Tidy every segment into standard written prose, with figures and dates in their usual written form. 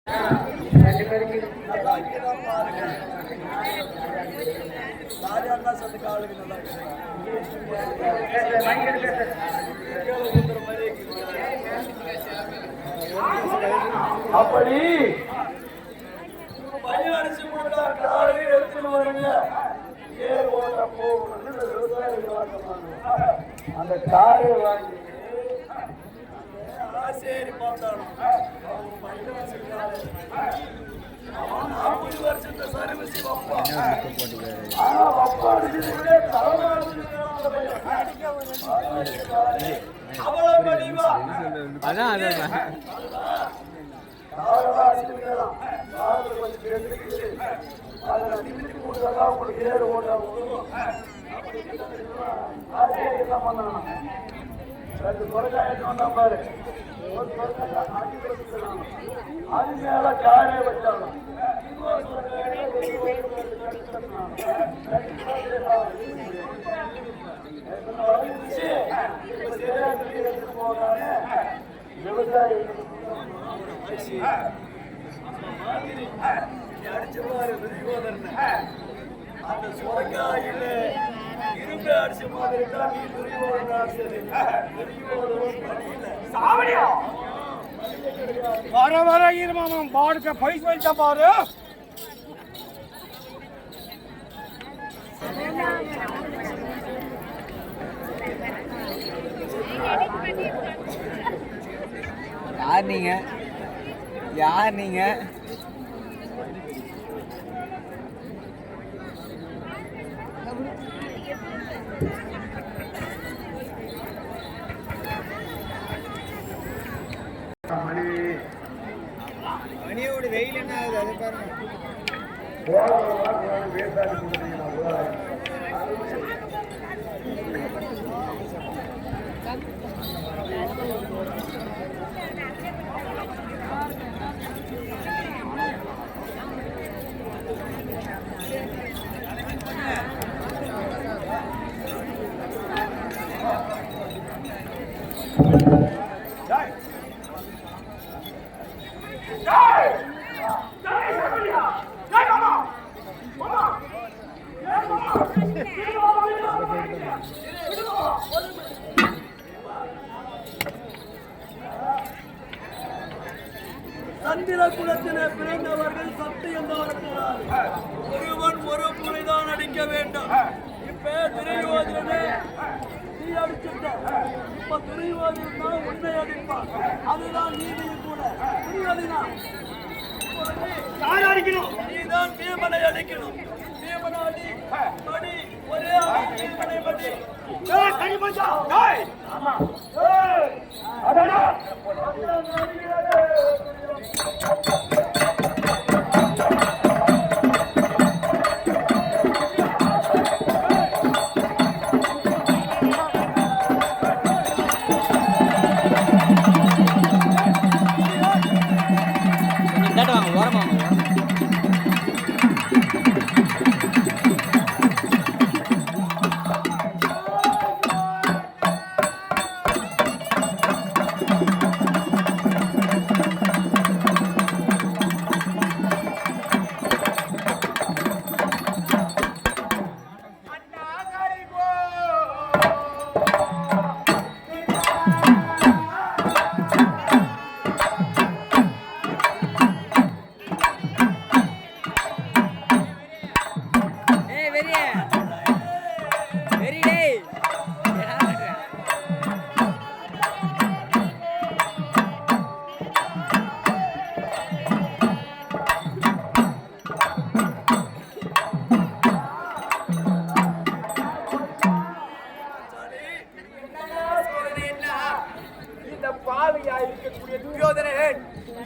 அப்படி பணியாரிசி போட்டா காலையில் எடுத்துன்னு வருங்க. ஏர் ஓட்ட போகணும்னு அந்த காரை வாங்கி ஆசேரி பார்த்தாலும் 40 வருஷத்தை சர்வீஸ் வப்பா. ஆனா வப்பா அவ்வளவு மணிவா அதான் உங்களுக்கு ஏறு ஓட்டா என்ன பண்ணணும். 2 குறைக்காயம் வந்தா பாரு. அது மேல காரே வச்சாலும் விவசாயி அடிச்சுப்பாரு அந்த சுரக்காயில இரும்பு அடிச்ச மாதிரி தான் நீ துரியோதன அடிச்சது. வர வர இருமாம் பாடுக்க பைஸ் வைச்சா பாரு. யார் நீங்க? யார் நீங்க? மணியோட வெயில் என்ன ஆகுது அது பாருங்க. சந்திர குலத்திலே பிறந்தவர்கள் சத்தியம் தான் ஒருவன் ஒரு முறைதான் அடிக்க வேண்டும். இப்ப துரியோதனே நீ அடிச்சுட்ட. இப்ப துரியோதனன் தான் உன்னை அடிப்பான். அதுதான் நீதியும் கூட. துரியோதனா யார் அடிக்கணும்? நீதான் பீமனை அடிக்கணும். பீமனை அடி அடி ஒரே பீமனை அடி. சரி மச்சா டேய் ஆமா ஏய் அடடா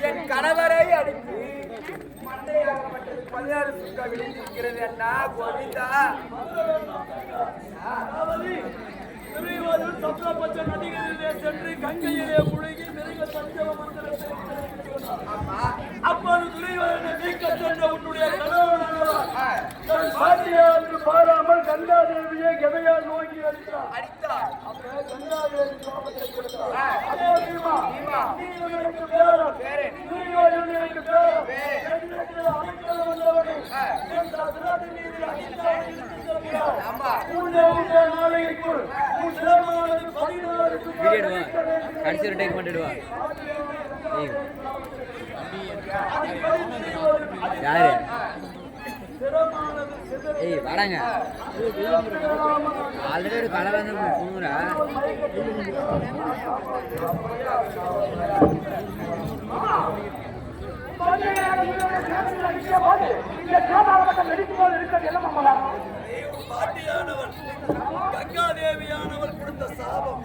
என் கணவரை அடித்து மண்டையாகப்பட்டது 16 சுக்கா விழித்திருக்கிறது அண்ணா கோவிந்தா. சப்தபட்ச நதிகளிலே சென்று கங்கையிலே முழுகி மிருக சஞ்சவ மந்திரத்தை அப்போது துரியோதனை நீக்க சென்ற உன்னுடைய கணவன் பாராமல் கங்காதேவியை கதையால் நோக்கி அடித்தார். கங்காதேவி சாபத்தை கொடுத்தார். அதே துரியோதனுக்கு பேரன் சிரமானது 16 வீடியோ கடைசி ஒரு டைம் பண்ணிடுவா யாரு ஏய் வாடாங்க ஆல்ரெடி ஒரு கலை வந்து பூங்குறா பாட்டியானவர் கங்காதேவியானவர் கொடுத்த சாபம்.